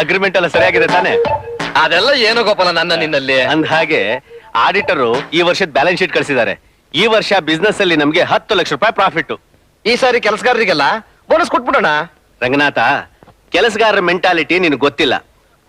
Agreement ಎಲ್ಲ ಸರಿಯಾಗಿದೆ ತಾನೆ? ಅದೆಲ್ಲ ಏನೋ ಗೋಪಾಲ ನನ್ನ ನಿನ್ನಲ್ಲಿ. ಅಂದ ಹಾಗೆ ಆಡಿಟರು ಈ ವರ್ಷದ ಬ್ಯಾಲೆನ್ಸ್ ಶೀಟ್ ಕಳಿಸಿದ್ದಾರೆ. ಈ ವರ್ಷ ಬಿಸ್ನೆಸ್ ಅಲ್ಲಿ ನಮ್ಗೆ 10 ಲಕ್ಷ ರೂಪಾಯಿ ಪ್ರಾಫಿಟ್. ಈ ಸಾರಿ ಕೆಲಸಗಾರರಿಗೆಲ್ಲ ಬೋನಸ್ ಕೊಟ್ಬಿಡೋಣ. ರಂಗನಾಥ, ಕೆಲಸಗಾರರ ಮೆಂಟಾಲಿಟಿ ನಿನ್ಗೆ ಗೊತ್ತಿಲ್ಲ.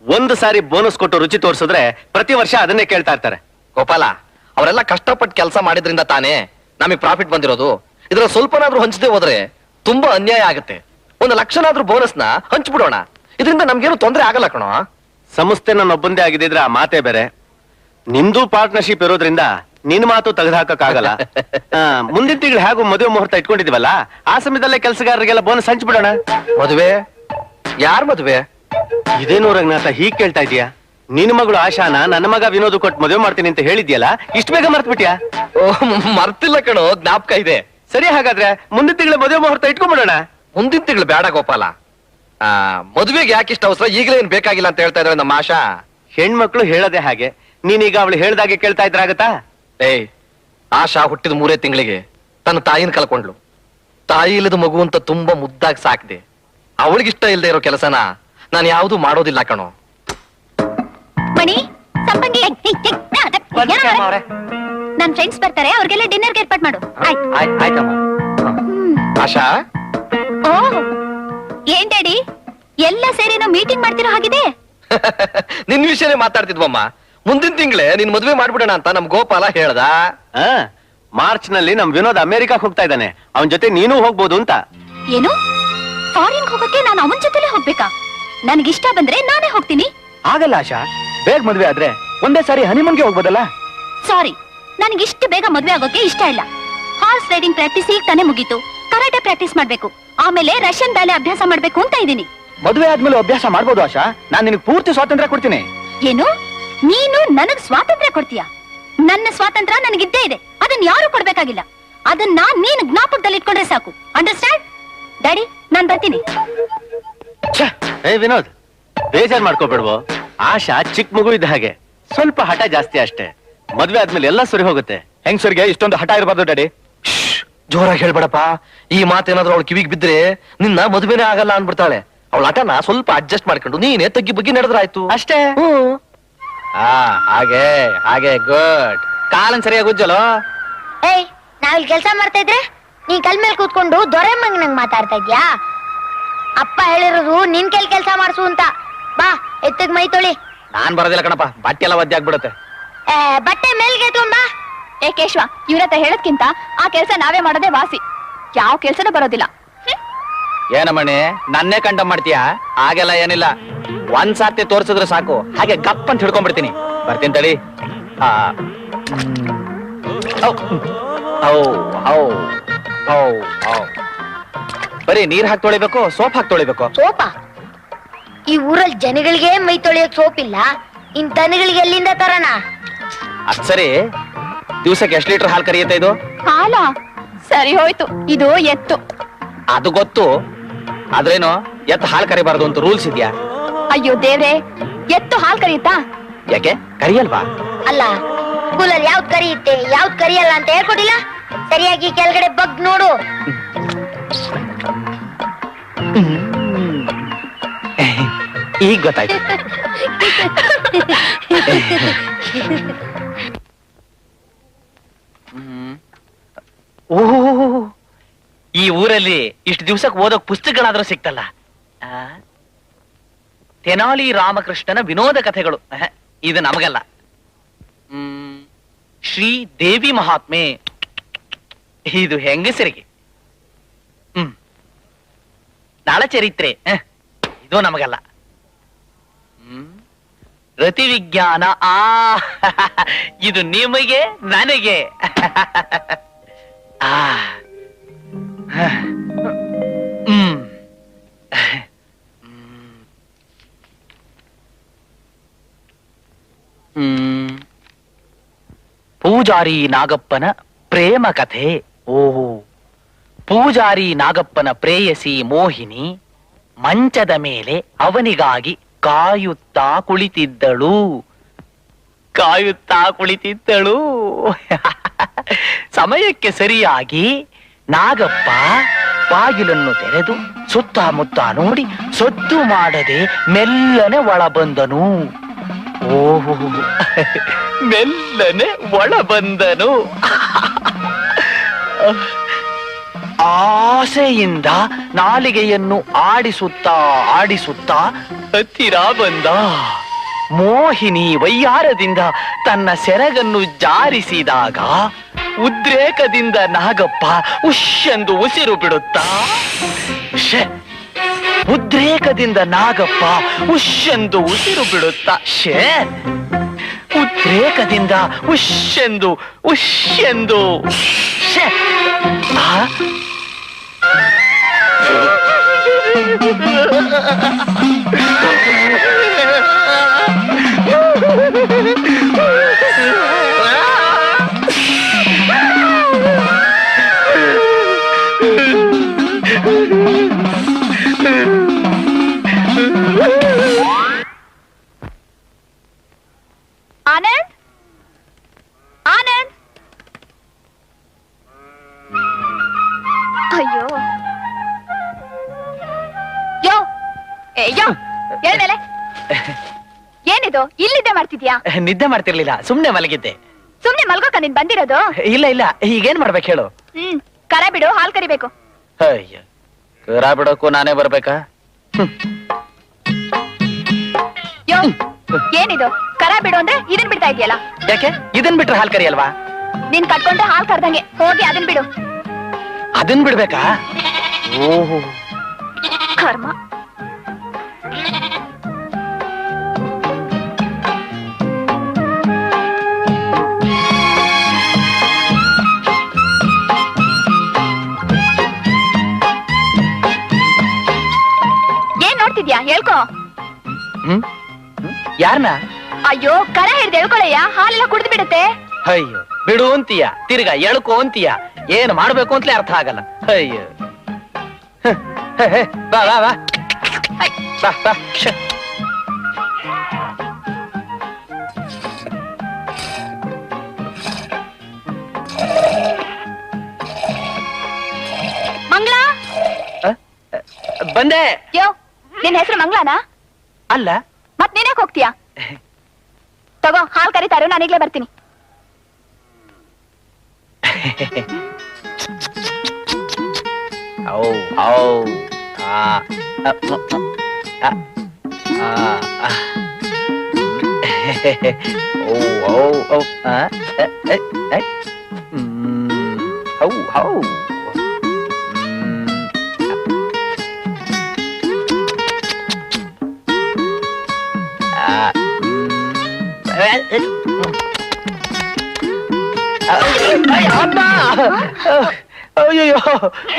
ಒಂದು ಸಾರಿ ಬೋನಸ್ ಕೊಟ್ಟು ರುಚಿ ತೋರಿಸಿದ್ರೆ ಪ್ರತಿ ವರ್ಷ ಅದನ್ನೇ ಕೇಳ್ತಾ ಇರ್ತಾರೆ. ಗೋಪಾಲ, ಅವರೆಲ್ಲ ಕಷ್ಟಪಟ್ಟು ಕೆಲಸ ಮಾಡಿದ್ರಿಂದ ತಾನೇ ನಮಗೆ ಪ್ರಾಫಿಟ್ ಬಂದಿರೋದು. ಇದ್ರ ಸ್ವಲ್ಪನಾದ್ರೂ ಹಂಚದೆ ಹೋದ್ರೆ ತುಂಬಾ ಅನ್ಯಾಯ ಆಗುತ್ತೆ. 1 ಲಕ್ಷನಾದ್ರೂ ಬೋನಸ್ನ ಹಂಚ್ಬಿಡೋಣ. ಇದರಿಂದ ನಮ್ಗೇನು ತೊಂದರೆ ಆಗಲ್ಲ ಕಣೋ. ಸಂಸ್ಥೆ ನನ್ನ ಒಬ್ಬಂದೇ ಆಗಿದ್ರೆ ಆ ಮಾತೇ ಬೇರೆ. ನಿಮ್ದು ಪಾರ್ಟ್ನರ್ಶಿಪ್ ಇರೋದ್ರಿಂದ ನಿನ್ ಮಾತು ತೆಗೆದುಹಾಕಕ್ಕಾಗಲ್ಲ. ಮುಂದಿನ ತಿಂಗಳು ಹೇಗೂ ಮದುವೆ ಮುಹೂರ್ತ ಇಟ್ಕೊಂಡಿದೀವಲ್ಲ, ಆ ಸಮಯದಲ್ಲೇ ಕೆಲಸಗಾರರಿಗೆಲ್ಲ ಬೋನಸ್ ಹಂಚ್ಬಿಡೋಣ. ಮದುವೆ? ಯಾರ್ ಮದುವೆ? ಇದೇನು ರಂಗನಾಥ ಹೀಗ್ ಕೇಳ್ತಾ ಇದೀಯಾ? ನಿನ್ ಮಗಳು ಆಶಾನ ನನ್ನ ಮಗ ವಿನೋದ್ ಕೊಟ್ಟು ಮದುವೆ ಮಾಡ್ತೀನಿ ಅಂತ ಹೇಳಿದ್ಯಲ್ಲ, ಇಷ್ಟು ಬೇಗ ಮರ್ತ್ ಬಿಟ್ಯಾ? ಮರ್ತಿಲ್ಲ ಕಣೋ, ಜ್ಞಾಪಕ ಇದೆ. ಸರಿ, ಹಾಗಾದ್ರೆ ಮುಂದಿನ ತಿಂಗಳ ಮದುವೆ ಮುಹೂರ್ತ ಇಟ್ಕೊಂಡ್ಬಿಡೋಣ. ಮುಂದಿನ ತಿಂಗಳು ಬೇಡ ಗೋಪಾಲ. ಮದುವೆಗೆ ಯಾಕಿಷ್ಟ ಅವಸರ? ಈಗಲೇ ಏನ್ ಬೇಕಾಗಿಲ್ಲ ಅಂತ ಹೇಳ್ತಾ ಇದ್ರೆ ನಮ್ಮ ಆಶಾ. ಹೆಣ್ಮಕ್ಳು ಹೇಳದೆ ಹಾಗೆ. ನೀನೀಗ ಅವಳು ಹೇಳ್ದಾಗೆ ಕೇಳ್ತಾ ಇದ್ರಾಗತ್ತಾ? ಏಯ್, ಆಶಾ ಹುಟ್ಟಿದ 3 ತಿಂಗಳಿಗೆ ತನ್ನ ತಾಯಿನ ಕಳ್ಕೊಂಡ್ಲು. ತಾಯಿ ಇಲ್ಲದ ಮಗು ಅಂತ ತುಂಬಾ ಮುದ್ದಾಗಿ ಸಾಕ್ದೆ. ಅವಳಿಗಿಷ್ಟ ಇಲ್ಲದೆ ಇರೋ ಕೆಲಸನ ನಾನು ಯಾವ್ದು ಮಾಡೋದಿಲ್ಲ ಕಣೋ. ಮಣಿ, ಸಂಪಂಗಿ, ನನ್ ಫ್ರೆಂಡ್ಸ್ ಬರ್ತಾರೆ, ಅವ್ರಿಗೆಲ್ಲ ಡಿನ್ನರ್ಗೆ ಏರ್ಪಾಟ್ ಮಾಡು. ಆಯ್ತಮ್ಮ. ಆಶಾ, ಓ ಏನ್ ಡ್ಯಾಡಿ, ಎಲ್ಲ ಸೇರಿನೋ ಮೀಟಿಂಗ್ ಮಾಡ್ತಿರೋ ಹಾಗಿದೆ. ನಿನ್ ವಿಷಯನೇ ಮಾತಾಡ್ತಿದ್ವಮ್ಮ. ಮುಂದಿನ ತಿಂಗಳೇ ನಿನ್ ಮದ್ವೆ ಮಾಡ್ಬಿಡೋಣ ಅಂತ ನಮ್ ಗೋಪಾಲ ಹೇಳ್ದ. ಮಾರ್ಚ್ ನಲ್ಲಿ ನಮ್ ವಿನೋದ್ ಅಮೆರಿಕಾಕ್ ಹೋಗ್ತಾ ಇದ್ದಾನೆ. ಅವನ್ ಜೊತೆ ನೀನು ಹೋಗ್ಬೋದು ಅಂತ. ಏನು, ಫಾರಿನ್ ಹೋಗಕ್ಕೆ ನಾನು ಅವನ್ ಜೊತೆಲೆ ಹೋಗ್ಬೇಕಾ? ನನ್ಗಿಷ್ಟ ಬಂದ್ರೆ ನಾನೇ ಹೋಗ್ತೀನಿ. ಆಗಲ್ಲ ಆಶಾ, ಬೇಗ ಮದ್ವೆ ಆದ್ರೆ ಒಂದೇ ಸಾರಿ ಹನಿಮೂನ್ಗೆ ಹೋಗ್ಬೋದಲ್ಲ. ಸಾರಿ, ನನ್ಗಿಷ್ಟು ಬೇಗ ಮದ್ವೆ ಆಗೋಕೆ ಇಷ್ಟ ಇಲ್ಲ. ಹಾರ್ಸ್ ರೈಡಿಂಗ್ ಪ್ರಾಕ್ಟೀಸ್ ಈಗ ತಾನೇ ಮುಗೀತು. ಕರಾಟೆ ಪ್ರಾಕ್ಟೀಸ್ ಮಾಡ್ಬೇಕು, ಆಮೇಲೆ ರಷ್ಯನ್ ಬ್ಯಾಲೆ ಅಭ್ಯಾಸ ಮಾಡ್ಬೇಕು ಅಂತ ಇದೀನಿ. ಮದುವೆ ಆದ್ಮೇಲೆ ಅಭ್ಯಾಸ ಮಾಡ್ಬೋದು ಆಶಾ. ನಾನ್ ನಿನಗೆ ಪೂರ್ತಿ ಸ್ವಾತಂತ್ರ್ಯ ಕೊಡ್ತೀನಿ. ಏನು, ನೀನು ನನಗ್ ಸ್ವಾತಂತ್ರ್ಯ ಕೊಡ್ತೀಯಾ? ನನ್ನ ಸ್ವಾತಂತ್ರ್ಯ ನನಗಿದ್ದೇ ಇದೆ, ಅದನ್ನ ಯಾರು ಕೊಡ್ಬೇಕಾಗಿಲ್ಲ. ಅದನ್ನ ನೀನು ಜ್ಞಾಪಕದಲ್ಲಿ ಇಟ್ಕೊಂಡ್ರೆ ಸಾಕು. ಅಂಡರ್ಸ್ಟ್ಯಾಂಡ್? ಡ್ಯಾಡಿ, ನಾನ್ ಬರ್ತೀನಿ. ಏ ವಿನೋದ್, ಬೇಜಾರ್ ಮಾಡ್ಕೋಬೇಡ್ವೋ. ಆಶಾ ಚಿಕ್ಕ ಮಗು ಇದ್ದ ಹಾಗೆ, ಸ್ವಲ್ಪ ಹಠ ಜಾಸ್ತಿ ಅಷ್ಟೇ. ಮದ್ವೆ ಆದ್ಮೇಲೆ ಎಲ್ಲ ಸರಿ ಹೋಗುತ್ತೆ. ಹೆಂಗಸರಿಗೆ ಇಷ್ಟೊಂದು ಹಠ ಇರಬಾರ್ದು ಡ್ಯಾಡಿ. ಜೋರಾಗಿ ಹೇಳ್ಬೇಡಪ್ಪ. ಈ ಮಾತೇನಾದ್ರೂ ಅವಳು ಕಿವಿಗೆ ಬಿದ್ರೆ ನಿನ್ನ ಮದುವೆನೇ ಆಗಲ್ಲ ಅನ್ಬಿಡ್ತಾಳೆ. ಅವಳ ಹಠನ ಸ್ವಲ್ಪ ಅಡ್ಜಸ್ಟ್ ಮಾಡ್ಕೊಂಡು ನೀನೇ ತಗ್ಗಿ ಬಗ್ಗಿ ನಡೆದ್ರಾಯ್ತು ಅಷ್ಟೇ. ಹಾಗೆ ಹಾಗೆ, ಗುಡ್. ಕಾಲನ್ ಸರಿಯಾಗಿ ಉಜ್ಜಲೋ. ಏಯ್, ನಾವಿಲ್ಲಿ ಕೆಲಸ ಮಾಡ್ತಾ ಇದ್ರೆ ನೀ ಕಲ್ ಮೇಲೆ ಕೂತ್ಕೊಂಡು ದೊರೆ ಮಂಗನಂಗ್ ಮಾತಾಡ್ತಾ ಇದ್ಯಾ? ಅಪ್ಪ ಹೇಳಿರೋದು ನಿನ್ ಕೆಲಸ ಮಾಡಿಸು ಅಂತ. ಬಾ, ಎತ್ತಗ್ ಮೈ ತೊಳಿ. ನಾನ್ ಬರೋದಿಲ್ಲ ಕಣಪ್ಪ, ಬಟ್ಟೆ ಎಲ್ಲ ಒದ್ದೆ ಆಗ್ಬಿಡತ್ತೆ. ಬಟ್ಟೆ ಮೇಲ್ಗೆ ಬಾ. ಏ ಕೇಶವ, ಇವ್ರ ಹತ್ರ ಹೇಳೋದ್ಕಿಂತ ಆ ಕೆಲ್ಸ ನಾವೇ ಮಾಡೋದೇ ವಾಸಿ. ಯಾವ ಕೆಲ್ಸನೂ ಬರೋದಿಲ್ಲ. ಏನಮ್ಮಣ್ಣಿ, ನನ್ನೇ ಕಂಡ ಮಾಡ್ತೀಯಾ? ಹಾಗೆಲ್ಲ ಏನಿಲ್ಲ, ಒಂದ್ ಸಾರ್ತಿ ತೋರ್ಸಿದ್ರೆ ಸಾಕು, ಹಾಗೆ ಗಪ್ ಅಂತ ಹಿಡ್ಕೊಂಡ್ಬಿಡ್ತೀನಿ. ಬರ್ತೀನಿ ತಡಿ. ಬರೀ ನೀರ್ ಹಾಕಿ ತೊಳಿಬೇಕು, ಸೋಪ್ ಹಾಕಿ ತೊಳಿಬೇಕು? ಸೋಪಾ? ಈ ಊರಲ್ಲಿ ಜನಗಳಿಗೆ ಮೈ ತೊಳಿಯಕ್ ಸೋಪ್ ಇಲ್ಲ, ಇನ್ ದನಗಳಿಗೆ ಎಲ್ಲಿಂದ ತರೋಣ? ಅದ್ ಸರಿ, ದಿವ್ಸಕ್ಕೆ ಎಷ್ಟು ಲೀಟರ್ ಹಾಲು ಕರಿಯುತ್ತೆ ಇದು? ಹಾಲ? ಸರಿ ಹೋಯ್ತು, ಇದು ಎತ್ತು. ಅದು ಗೊತ್ತು, ಆದ್ರೇನು ಎತ್ತು ಹಾಲು ಕರಿಬಾರ್ದು ಅಂತ ರೂಲ್ಸ್ ಇದೆಯಾ? ಅಯ್ಯೋ ದೇವ್ರೆ, ಎತ್ತು ಹಾಲ್ ಕರಿಯುತ್ತಾ? ಯಾಕೆ ಕರಿಯಲ್ವಾ? ಅಲ್ಲ, ಸ್ಕೂಲಲ್ಲಿ ಯಾವ್ದ್ ಕರಿಯುತ್ತೆ ಯಾವ್ದ್ ಕರಿಯಲ್ಲ ಅಂತ ಹೇಳ್ಕೊಡಿಲ್ಲ. ಸರಿಯಾಗಿ ಕೆಳಗಡೆ ಬಗ್ ನೋಡು. ಈಗ ಗೊತ್ತಾಯ್ತು. ಓಹ್, ಈ ಊರಲ್ಲಿ ಇಷ್ಟು ದಿವ್ಸಕ್ಕೆ ಓದೋಕ್ ಪುಸ್ತಕಗಳಾದ್ರೂ ಸಿಕ್ತಲ್ಲ. ತೆನಾಲಿ ರಾಮಕೃಷ್ಣನ ವಿನೋದ ಕಥೆಗಳು, ಇದು ನಮಗಲ್ಲ. ಶ್ರೀ ದೇವಿ ಮಹಾತ್ಮೆ, ಇದು ಹೆಂಗಸರಿಗೆ. ನಳಚರಿತ್ರೆ, ಇದು ನಮಗಲ್ಲ. ರತಿ ವಿಜ್ಞಾನ, ಇದು ನಿಮಗೆ ನನಗೆ. ಪೂಜಾರಿ ನಾಗಪ್ಪನ ಪ್ರೇಮ ಕಥೆ. ಓಹೋ, ಪೂಜಾರಿ ನಾಗಪ್ಪನ ಪ್ರೇಯಸಿ ಮೋಹಿನಿ ಮಂಚದ ಮೇಲೆ ಅವನಿಗಾಗಿ ಕಾಯುತ್ತಾ ಕುಳಿತಿದ್ದಳು. ಸಮಯಕ್ಕೆ ಸರಿಯಾಗಿ ನಾಗಪ್ಪ ಬಾಗಿಲನ್ನು ತೆರೆದು ಸುತ್ತಮುತ್ತ ನೋಡಿ ಸದ್ದು ಮಾಡದೆ ಮೆಲ್ಲನೆ ಒಳ ಬಂದನು. ಓಹೋ, ಮೆಲ್ಲನೆ ಒಳ ಬಂದನು. ಆಸೆಯಿಂದ ನಾಲಿಗೆಯನ್ನು ಆಡಿಸುತ್ತಾ ಹತ್ತಿರ ಬಂದ. ಮೋಹಿನಿ ವಯ್ಯಾರದಿಂದ ತನ್ನ ಸೆರಗನ್ನು ಜಾರಿಸಿದಾಗ ಉದ್ರೇಕದಿಂದ ನಾಗಪ್ಪ ಉಶ್ಯೆಂದು ಉಸಿರು ಬಿಡುತ್ತಾ ಉದ್ರೇಕದಿಂದ ನಾಗಪ್ಪ ಉಶ್ಯೆಂದು ಉಸಿರು ಬಿಡುತ್ತಾ ಉದ್ರೇಕದಿಂದ ಉಶ್ಯೆಂದು ಆನಂದ್, ಆನಂದ್, ಅಯ್ಯೋ ಯೋ ಯೋ ಹೇಳ್ಮೇಲೆ ಏನಿದು ಇಲ್ಲಿದ್ದೆ ಮಾಡ್ತಿದ್ಯಾ? ನಿದ್ದೆ ಮಾಡ್ತಿರ್ಲಿಲ್ಲ, ಸುಮ್ನೆ ಮಲಗಿದ್ದೆ. ಸುಮ್ನೆ ಮಲ್ಗೋಕ ನೀನ್ ಬಂದಿರೋದು? ಇಲ್ಲ, ಈಗೇನ್ ಮಾಡ್ಬೇಕು ಹೇಳು? ಕರ ಬಿಡು, ಹಾಲ್ ಕರಿಬೇಕು. ಅಯ್ಯ, ಕರ ಬಿಡೋಕು ನಾನೇ ಬರ್ಬೇಕಾ? ಯೋ ಏನಿದು ಕರ ಬಿಡು ಅಂದ್ರೆ ಇದನ್ ಬಿಡ್ತಾ ಇದೆಯಲ್ಲ? ಯಾಕೆ ಇದನ್ ಬಿಟ್ರೆ ಹಾಲ್ ಕರಿಯಲ್ವಾ? ನೀನ್ ಕಟ್ಕೊಂಡ್ರೆ ಹಾಲ್ ಕರ್ದಂಗೆ, ಹೋಗಿ ಅದನ್ ಬಿಡು. ಅದನ್ ಬಿಡ್ಬೇಕಾ? ಓಹೋ, ಕರ್ಮ. ಏನ್ ನೋಡ್ತಿದ್ಯಾ? ಹೇಳ್ಕೊ. ಯಾರನ್ನ? ಅಯ್ಯೋ, ಕರ ಹಿಡ್ದು ಹೇಳ್ಕೊಳಯ್ಯ, ಹಾಲೆಲ್ಲ ಕುಡ್ದು ಬಿಡುತ್ತೆ. ಅಯ್ಯೋ, ಬಿಡು ಅಂತೀಯ, ತಿರ್ಗಾ ಎಳ್ಕೊ ಅಂತೀಯ. ಏನ್ ಮಾಡ್ಬೇಕು ಅಂತಲೇ ಅರ್ಥ ಆಗಲ್ಲ. ಅಯ್ಯೋ, ಬಾ ಬಾ ಬಾ ಬಾ ಬಾ. ಮಂಗಳ, ಬಂದೆ. ಯೋ ನಿನ್ ಹೆಸರು ಮಂಗಳನಾ? ಅಲ್ಲ. ಮತ್ ನೀನ್ಯಾಕ್ ಹೋಗ್ತೀಯಾ? ತಗೋ, ಹಾಲ್ ಕರಿತಾರೋ, ನಾನೀಗ್ಲೇ ಬರ್ತೀನಿ. ಔ ಔ ಆ ಓ ಓ ಓ ಆ ಹೌ ಹೌ. ಅಯ್ಯೋ,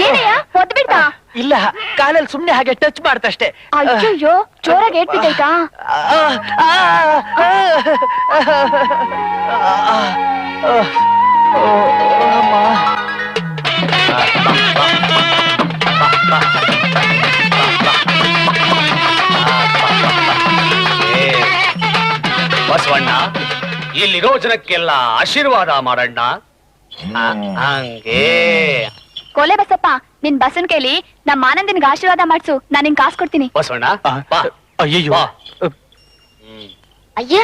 ಏನಯ್ಯ ಹೊದ್ ಬಿಡ್ತಾ? ಇಲ್ಲ, ಕಾಲಲ್ಲಿ ಸುಮ್ನೆ ಹಾಗೆ ಟಚ್ ಮಾಡ್ತಷ್ಟೇ. ಅಯ್ಯೋ, ಜೋರಾಗಿ ಏಟ್ಬಿಟ್ಟೈತಾ? ಬಸವಣ್ಣ, ಇಲ್ಲಿರೋ ಜನಕ್ಕೆಲ್ಲ ಆಶೀರ್ವಾದ ಮಾಡಣ್ಣ. ಹಂಗೆ ಕೋಲೆ ಬಸಪ್ಪ, ನಿನ್ ಬಸನ್ ಕೈಲಿ ನಮ್ಮ ಆನಂದಿನ್ಗೆ ಆಶೀರ್ವಾದ ಮಾಡ್ಸು, ನಾನ್ ನಿನ್ ಕಾಸು ಕೊಡ್ತೀನಿ. ಬಸವಣ್ಣ, ಅಯ್ಯೋ, ಅಯ್ಯ,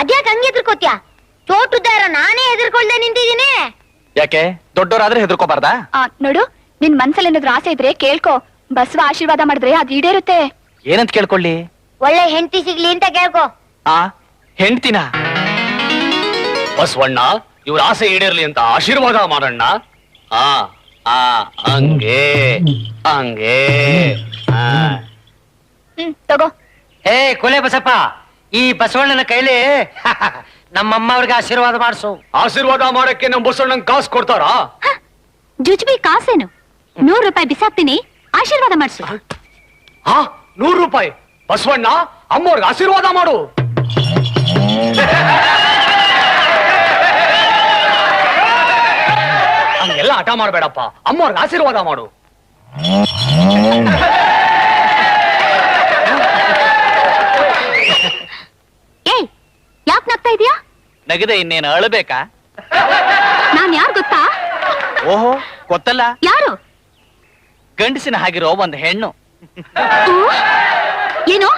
ಅದ್ಯಾಕ್ ಹಂಗೆ ಎದ್ರಕೋತ್ಯಾ? ಚೋಟುದ್ದಾರ ನಾನೇ ಎದುರ್ಕೊಳ್ದೆ ನಿಂತಿದ್ದೀನಿ. ಯಾಕೆ ದೊಡ್ಡವರಾದ್ರೆ ಹೆದರ್ಕೋಬಾರ್ದಾ? ನೋಡು, ನಿನ್ ಮನ್ಸಲ್ಲಿ ಏನಾದ್ರು ಆಸೆ ಇದ್ರೆ ಕೇಳ್ಕೊ. ಬಸವ ಆಶೀರ್ವಾದ ಮಾಡಿದ್ರೆ ಅದ್ ಈಡೇರುತ್ತೆ. ಏನಂತ ಕೇಳ್ಕೊಳ್ಳಿ? ಒಳ್ಳೆ ಹೆಂಡತಿ ಸಿಗ್ಲಿ ಅಂತ ಕೇಳ್ಕೊ. ಹೆಂಡ್ತಿನ? ಬಸವಣ್ಣ, ಇವ್ರ ಆಸೆ ಈಡೇರ್ಲಿ ಅಂತ ಆಶೀರ್ವಾದ ಮಾಡಣ್ಣ. ಹಂಗೆ ಹಂಗೆ. ತಗೋ. ಹೇ ಕೊಲೆ ಬಸಪ್ಪ, ಈ ಬಸವಣ್ಣನ ಕೈಲಿ ನಮ್ಮಮ್ಮ ಅವ್ರಿಗೆ ಆಶೀರ್ವಾದ ಮಾಡಿಸು. ಆಶೀರ್ವಾದ ಮಾಡಕ್ಕೆ ನಮ್ ಬಸವಣ್ಣಂಗ್ ಕಾಸು ಕೊಡ್ತಾರಾ? ಜುಜ್ಬಿ ಕಾಸೇನು? 100 ರೂಪಾಯಿ ಬಿಸಾಕ್ತೀನಿ, ಆಶೀರ್ವಾದ ಮಾಡ್ಸು. 100 ರೂಪಾಯಿ? ಬಸವಣ್ಣ, ಅಮ್ಮವ್ರಿಗೆ ಆಶೀರ್ವಾದ ಮಾಡು. ಹಂಗೆಲ್ಲ ಹಠ ಮಾಡ್ಬೇಡಪ್ಪ, ಅಮ್ಮವ್ರಿಗೆ ಆಶೀರ್ವಾದ ಮಾಡು. ಏಯ್, ಯಾಕ್ ನಗ್ತಾ ಇದೀಯಾ? ನಗದೆ ಇನ್ನೇನು ಅಳಬೇಕಾ? ನಾನ್ ಯಾರು ಗೊತ್ತಾ? ಓಹೋ, ಗೊತ್ತಲ್ಲ. ಯಾರು? ಗಂಡಸಿನ ಹಾಗಿರೋ ಒಂದ್ ಹೆಣ್ಣು. ಏನು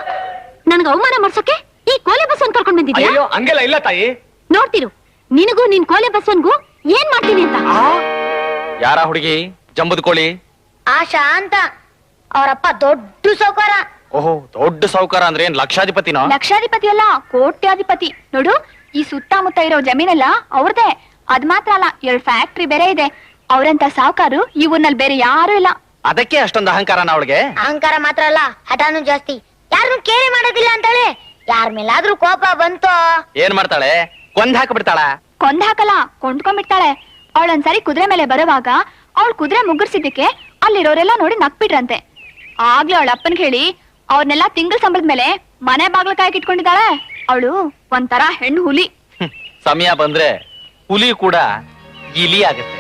ನನ್ಗೆ ಅವಮಾನ ಮಾಡ್ಸೋಕೆ ಈ ಕೋಲೆ ಬಸವನ್ ಕರ್ಕೊಂಡ್ ಬಂದಿದ್ಯಾ? ಅಯ್ಯೋ ಹಂಗೆಲ್ಲ ಇಲ್ಲ ತಾಯಿ. ನೋಡ್ತಿರು, ನಿನಗೂ ನಿನ್ ಕೋಲೆ ಬಸವನ್ಗೂ ಏನ್ ಮಾಡ್ತೀನಿ ಅಂತ. ಯಾರ ಹುಡುಗಿ? ಜಂಬದ ಕೋಳಿ. ಆಶಾ ಅಂತ ಅವರಪ್ಪ ದೊಡ್ಡ ಸೌಕಾರ. ಓಹೋ, ದೊಡ್ಡ ಸಾಹುಕಾರ ಅಂದ್ರೆ ಏನ್ ಲಕ್ಷಾಧಿಪತಿನೋ? ಲಕ್ಷಾಧಿಪತಿ ಅಲ್ಲ, ಕೋಟ್ಯಾಧಿಪತಿ. ನೋಡು, ಈ ಸುತ್ತಮುತ್ತ ಇರೋ ಜಮೀನೆಲ್ಲ ಅವ್ರದೇ. ಅದ್ ಮಾತ್ರ ಅಲ್ಲ, 2 ಫ್ಯಾಕ್ಟ್ರಿ ಬೇರೆ ಇದೆ. ಅವ್ರಂತ ಸಾಹುಕಾರು ಈ ಊರ್ನಲ್ಲಿ ಬೇರೆ ಯಾರು ಇಲ್ಲ. ಅದಕ್ಕೆ ಅಷ್ಟೊಂದು ಅಹಂಕಾರನ ಅವಳಿಗೆ? ಅಹಂಕಾರ ಮಾತ್ರ ಅಲ್ಲ, ಹಠಾನು ಜಾಸ್ತಿ. ಯಾರನ್ನು ಕೇರೆ ಮಾಡೋದಿಲ್ಲ ಅಂತಾಳೆ. ಯಾರ ಮೇಲಾದ್ರೂ ಕೋಪ ಬಂತು ಏನ್ ಮಾಡ್ತಾಳೆ? ಕೊಂದ್ ಹಾಕ್ಬಿಡ್ತಾಳ? ಕೊಂದ್ ಹಾಕಲ್ಲ, ಕೊಂಡ್ಕೊಂಡ್ಬಿಡ್ತಾಳೆ. ಅವಳೊಂದ್ಸರಿ ಕುದುರೆ ಮೇಲೆ ಬರುವಾಗ ಅವಳು ಕುದುರೆ ಮುಗ್ಗರ್ಸಿದ್ದಕ್ಕೆ ಅಲ್ಲಿರೋರೆಲ್ಲ ನೋಡಿ ನಕ್ಬಿಟ್ರಂತೆ. ಆಗ್ಲೇ ಅವಳ ಅಪ್ಪನ್ಗೆ ಹೇಳಿ ಅವ್ರನ್ನೆಲ್ಲ ತಿಂಗಳ ಸಂಬಳದ ಮೇಲೆ ಮನೆ ಬಾಗ್ಲ ಕಾಯಕ್ ಇಟ್ಕೊಂಡಿದ್ದಾಳೆ. ಅವಳು ಒಂಥರ ಹೆಣ್ಣು ಹುಲಿ. ಸಮಯ ಬಂದ್ರೆ ಹುಲಿ ಕೂಡ ಇಲಿ ಆಗುತ್ತೆ.